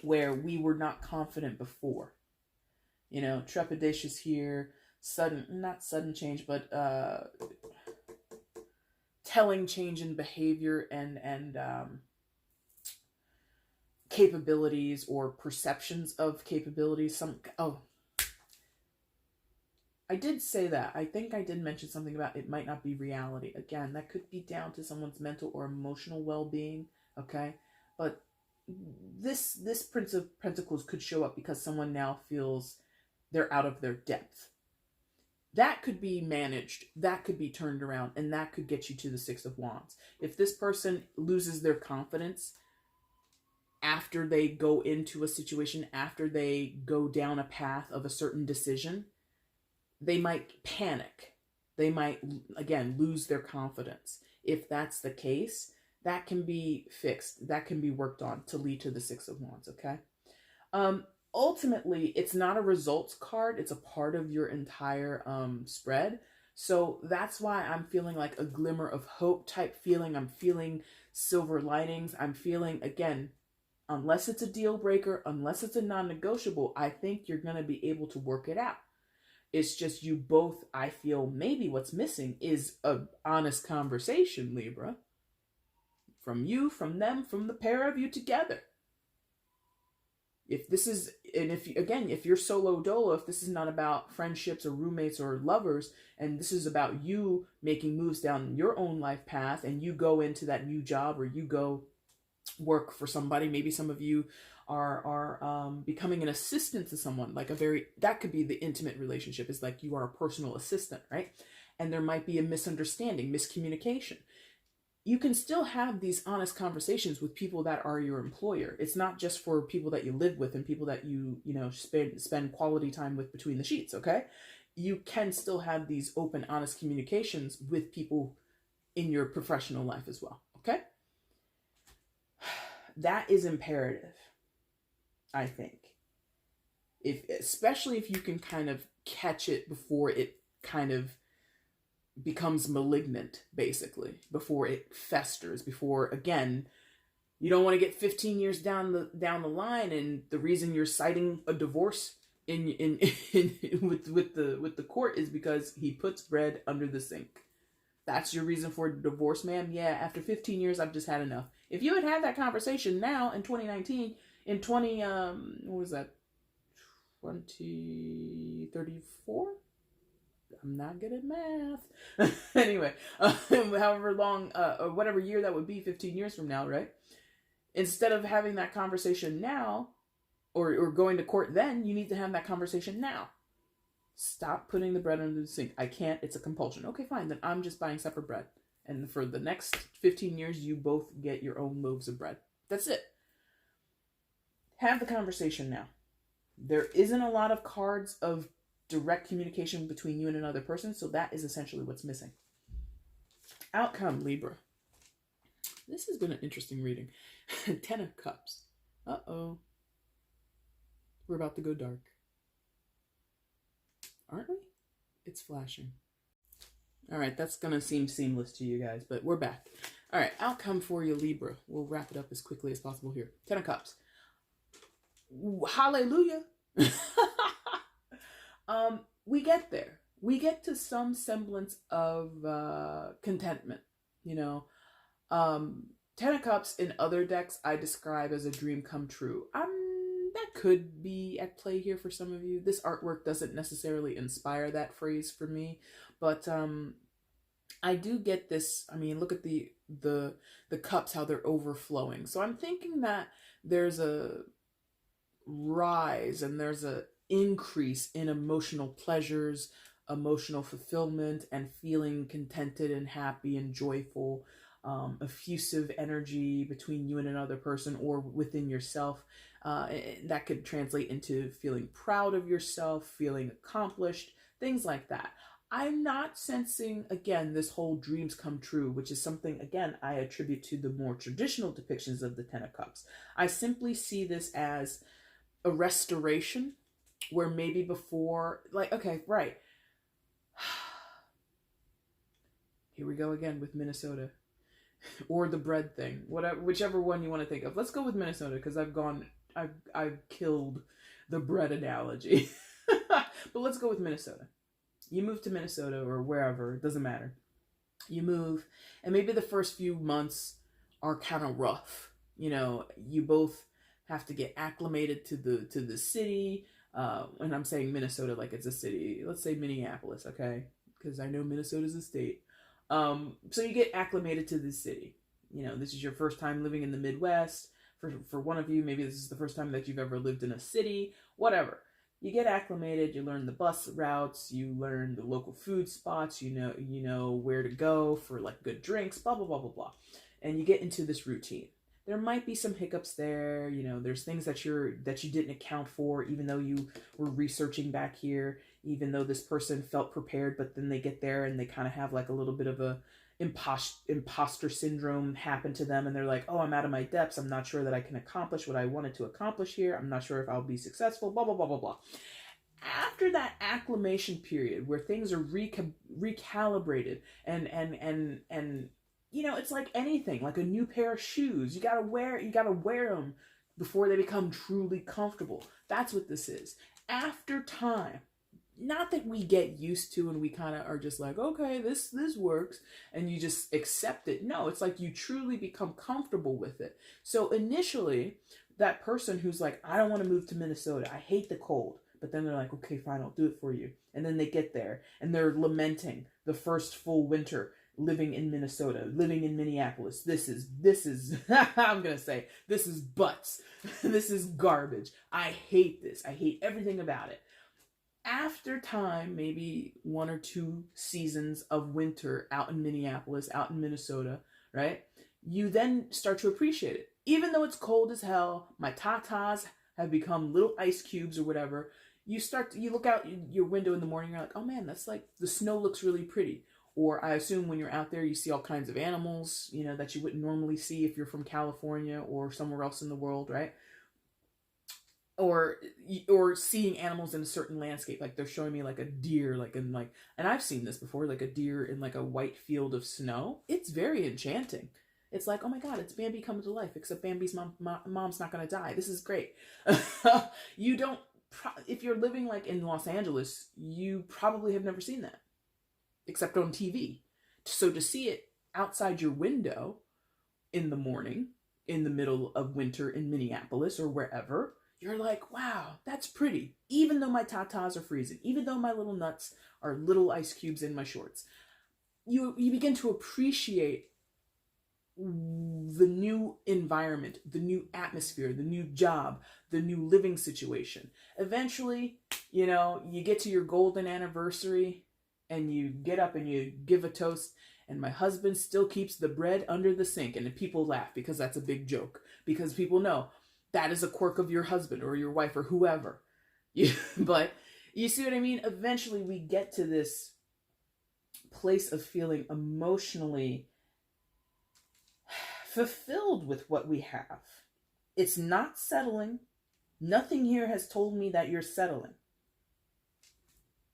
where we were not confident before. You know, trepidatious here, not sudden change, but telling change in behavior and capabilities or perceptions of capabilities. I did say that. I think I did mention something about it might not be reality. Again, that could be down to someone's mental or emotional well-being, okay? But this Prince of Pentacles could show up because someone now feels they're out of their depth. That could be managed. That could be turned around, and that could get you to the Six of Wands. If this person loses their confidence after they go into a situation, after they go down a path of a certain decision, they might panic. They might, again, lose their confidence. If that's the case, that can be fixed. That can be worked on to lead to the Six of Wands, okay? Ultimately, it's not a results card. It's a part of your entire spread. So that's why I'm feeling like a glimmer of hope type feeling. I'm feeling silver linings. I'm feeling, again, unless it's a deal breaker, unless it's a non-negotiable, I think you're going to be able to work it out. It's just you both, I feel maybe what's missing is an honest conversation, Libra. From you, from them, from the pair of you together. If this is, and if you're solo dolo, if this is not about friendships or roommates or lovers, and this is about you making moves down your own life path, and you go into that new job or you go work for somebody, maybe some of you are becoming an assistant to someone, like that could be the intimate relationship, is like you are a personal assistant, right? And there might be a misunderstanding, miscommunication. You can still have these honest conversations with people that are your employer. It's not just for people that you live with and people that you spend quality time with between the sheets, okay? You can still have these open, honest communications with people in your professional life as well, okay? That is imperative, I think. Especially if you can kind of catch it before it kind of becomes malignant, basically, before it festers, before, again, you don't want to get 15 years down the line and the reason you're citing a divorce with the court is because he puts bread under the sink. That's your reason for divorce, ma'am? Yeah, after 15 years, I've just had enough. If you had had that conversation now in 2019, in what was that, 2034? I'm not good at math. Anyway, however long, or whatever year that would be 15 years from now, right? Instead of having that conversation now, or going to court then, you need to have that conversation now. Stop putting the bread under the sink. I can't, it's a compulsion. Okay, fine, then I'm just buying separate bread. And for the next 15 years, you both get your own loaves of bread. That's it. Have the conversation now. There isn't a lot of cards of direct communication between you and another person, so that is essentially what's missing. Outcome, Libra. This has been an interesting reading. 10 of Cups. Uh-oh. We're about to go dark. Aren't we? It's flashing. All right, that's going to seem seamless to you guys, but we're back. All right, outcome for you, Libra. We'll wrap it up as quickly as possible here. 10 of Cups. Hallelujah. We get there. We get to some semblance of contentment, you know. 10 of Cups in other decks I describe as a dream come true. That could be at play here for some of you. This artwork doesn't necessarily inspire that phrase for me, but I do get this. I mean, look at the cups, how they're overflowing. So I'm thinking that there's a rise and there's a increase in emotional pleasures, emotional fulfillment, and feeling contented and happy and joyful. Effusive energy between you and another person or within yourself. That could translate into feeling proud of yourself, feeling accomplished, things like that. I'm not sensing, again, this whole dreams come true, which is something, again, I attribute to the more traditional depictions of the 10 of Cups. I simply see this as a restoration where maybe before, like, okay, right. Here we go again with Minnesota. Or the bread thing, whatever, whichever one you want to think of. Let's go with Minnesota because I've killed the bread analogy. But let's go with Minnesota. You move to Minnesota or wherever, it doesn't matter. You move, and maybe the first few months are kind of rough. You know, you both have to get acclimated to the city. And I'm saying Minnesota like it's a city. Let's say Minneapolis, okay? Because I know Minnesota's a state. So you get acclimated to the city. You know, this is your first time living in the Midwest. For one of you, maybe this is the first time that you've ever lived in a city, whatever. You get acclimated, you learn the bus routes, you learn the local food spots, you know where to go for like good drinks, blah, blah, blah, blah, blah. And you get into this routine. There might be some hiccups there, you know, there's things that you didn't account for, even though you were researching back here, even though this person felt prepared, but then they get there and they kind of have like a little bit of a imposter syndrome happen to them. And they're like, oh, I'm out of my depths. I'm not sure that I can accomplish what I wanted to accomplish here. I'm not sure if I'll be successful, blah, blah, blah, blah, blah. After that acclimation period where things are recalibrated and you know, it's like anything, like a new pair of shoes. You gotta wear them before they become truly comfortable. That's what this is. After time, not that we get used to and we kind of are just like, okay, this works, and you just accept it. No, it's like you truly become comfortable with it. So initially, that person who's like, I don't want to move to Minnesota. I hate the cold. But then they're like, okay, fine, I'll do it for you. And then they get there and they're lamenting the first full winter living in Minnesota, living in Minneapolis. This is, I'm going to say, this is butts. This is garbage. I hate this. I hate everything about it. After time, maybe 1 or 2 seasons of winter out in Minneapolis, out in Minnesota, right? You then start to appreciate it. Even though it's cold as hell, my tatas have become little ice cubes or whatever. You look out your window in the morning, you're like, oh man, that's like, the snow looks really pretty. Or I assume when you're out there, you see all kinds of animals, you know, that you wouldn't normally see if you're from California or somewhere else in the world, right? Or seeing animals in a certain landscape, like they're showing me like a deer, and I've seen this before, like a deer in like a white field of snow. It's very enchanting. It's like, oh my God, it's Bambi come to life, except Bambi's mom's not going to die. This is great. You don't if you're living like in Los Angeles, you probably have never seen that except on TV. So to see it outside your window in the morning, in the middle of winter in Minneapolis or wherever, you're like, wow, that's pretty. Even though my tatas are freezing, even though my little nuts are little ice cubes in my shorts, you begin to appreciate the new environment, the new atmosphere, the new job, the new living situation. Eventually, you know, you get to your golden anniversary and you get up and you give a toast, and my husband still keeps the bread under the sink, and people laugh because that's a big joke, because people know that is a quirk of your husband or your wife or whoever. But you see what I mean? Eventually we get to this place of feeling emotionally fulfilled with what we have. It's not settling. Nothing here has told me that you're settling.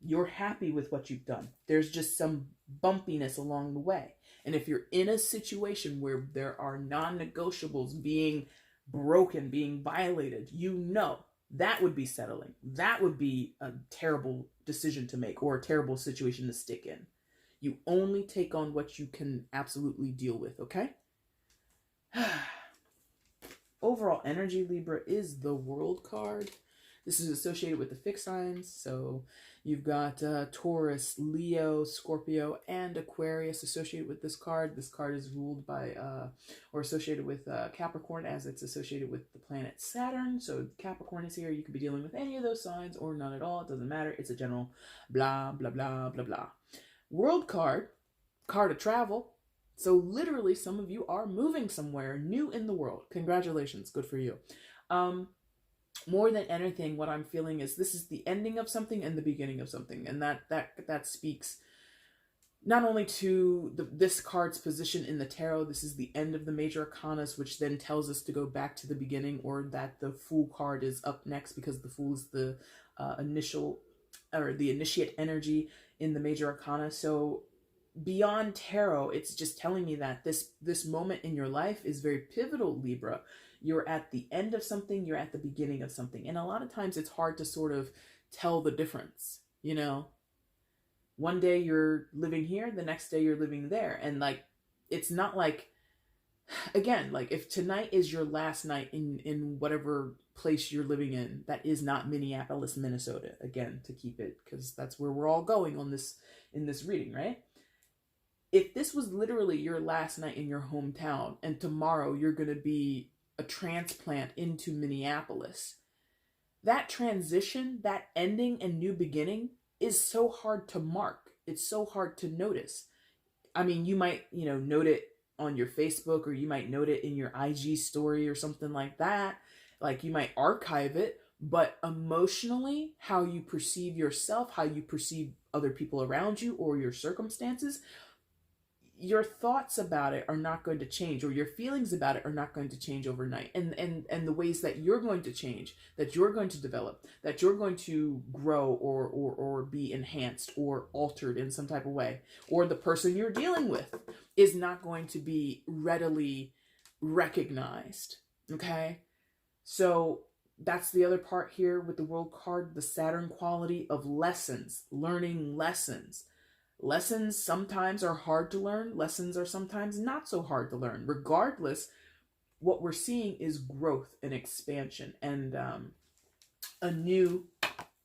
You're happy with what you've done. There's just some bumpiness along the way. And if you're in a situation where there are non-negotiables being broken, being violated, you know that would be settling. That would be a terrible decision to make, or a terrible situation to stick in. You only take on what you can absolutely deal with, okay? Overall energy, Libra, is the World card. This is associated with the fixed signs. So you've got Taurus, Leo, Scorpio, and Aquarius associated with this card. This card is ruled by or associated with Capricorn, as it's associated with the planet Saturn. So Capricorn is here. You could be dealing with any of those signs or none at all. It doesn't matter. It's a general blah, blah, blah, blah, blah. World card, card of travel. So literally some of you are moving somewhere new in the world. Congratulations. Good for you. More than anything, what I'm feeling is this is the ending of something and the beginning of something. And that speaks not only to this card's position in the tarot. This is the end of the major arcanas, which then tells us to go back to the beginning, or that the Fool card is up next, because the Fool is the initial, or the initiate energy in the major arcana. So beyond tarot, it's just telling me that this moment in your life is very pivotal, Libra. You're at the end of something, you're at the beginning of something. And a lot of times it's hard to sort of tell the difference, you know? One day you're living here, the next day you're living there. And like, it's not like, again, like if tonight is your last night in whatever place you're living in, that is not Minneapolis, Minnesota, again, to keep it, because that's where we're all going on this, in this reading, right? If this was literally your last night in your hometown and tomorrow you're going to be a transplant into Minneapolis, that transition, that ending and new beginning is so hard to mark. It's so hard to notice. I mean, you might, you know, note it on your Facebook, or you might note it in your IG story or something like that. Like you might archive it, but emotionally, how you perceive yourself, how you perceive other people around you or your circumstances, your thoughts about it are not going to change, or your feelings about it are not going to change overnight. And the ways that you're going to change, that you're going to develop, that you're going to grow or be enhanced or altered in some type of way, or the person you're dealing with is not going to be readily recognized. Okay? So that's the other part here with the World card, the Saturn quality of lessons, learning lessons. Lessons sometimes are hard to learn. Lessons are sometimes not so hard to learn. Regardless, what we're seeing is growth and expansion and a new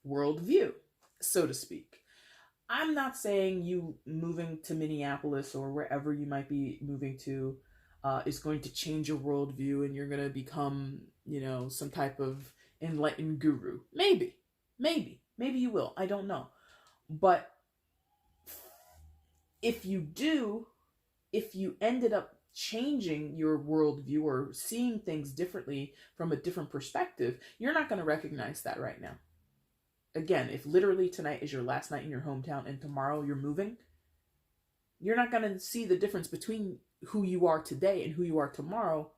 worldview, so to speak. I'm not saying you moving to Minneapolis or wherever you might be moving to is going to change your worldview and you're going to become, you know, some type of enlightened guru. Maybe you will. I don't know. But if you do, if you ended up changing your worldview or seeing things differently from a different perspective, you're not going to recognize that right now. Again, if literally tonight is your last night in your hometown and tomorrow you're moving, you're not going to see the difference between who you are today and who you are tomorrow.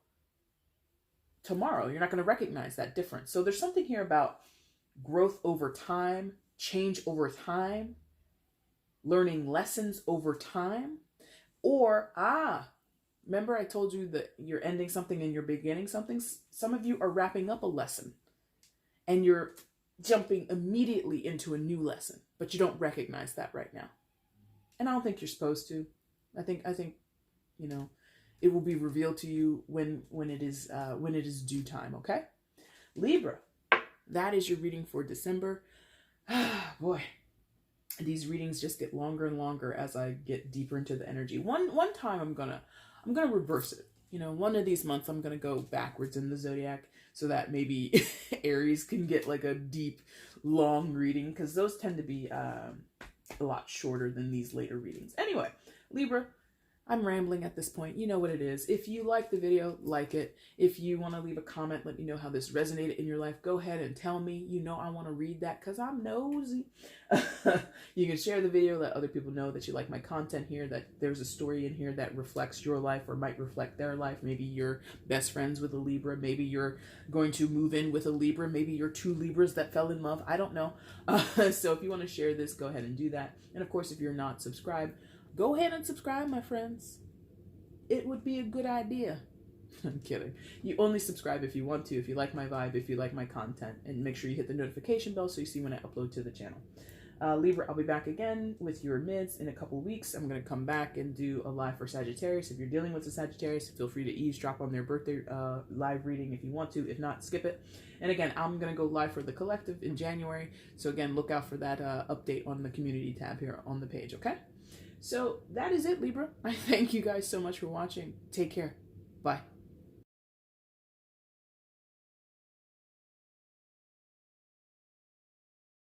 You're not going to recognize that difference. So there's something here about growth over time, change over time, learning lessons over time, or, remember I told you that you're ending something and you're beginning something? Some of you are wrapping up a lesson and you're jumping immediately into a new lesson, but you don't recognize that right now. And I don't think you're supposed to. I think, you know, it will be revealed to you when it is due time, okay? Libra, that is your reading for December. Boy, these readings just get longer and longer as I get deeper into the energy. One time I'm gonna reverse it. You know, one of these months I'm gonna go backwards in the zodiac so that maybe Aries can get like a deep, long reading, because those tend to be a lot shorter than these later readings. Anyway, Libra, I'm rambling at this point. You know what it is. If you like the video, like it. If you want to leave a comment, let me know how this resonated in your life. Go ahead and tell me. You know I want to read that because I'm nosy. You can share the video, let other people know that you like my content here, that there's a story in here that reflects your life or might reflect their life. Maybe you're best friends with a Libra. Maybe you're going to move in with a Libra. Maybe you're two Libras that fell in love. I don't know. So if you want to share this, go ahead and do that. And of course, if you're not subscribed, go ahead and subscribe, my friends. It would be a good idea. I'm kidding. You only subscribe if you want to, if you like my vibe, if you like my content, and make sure you hit the notification bell so you see when I upload to the channel. Libra, I'll be back again with your mids in a couple weeks. I'm going to come back and do a live for Sagittarius. If you're dealing with a Sagittarius, feel free to eavesdrop on their birthday live reading if you want to. If not, skip it. And again, I'm going to go live for the collective in January. So again, look out for that update on the community tab here on the page, okay? So that is it, Libra. I thank you guys so much for watching. Take care. Bye.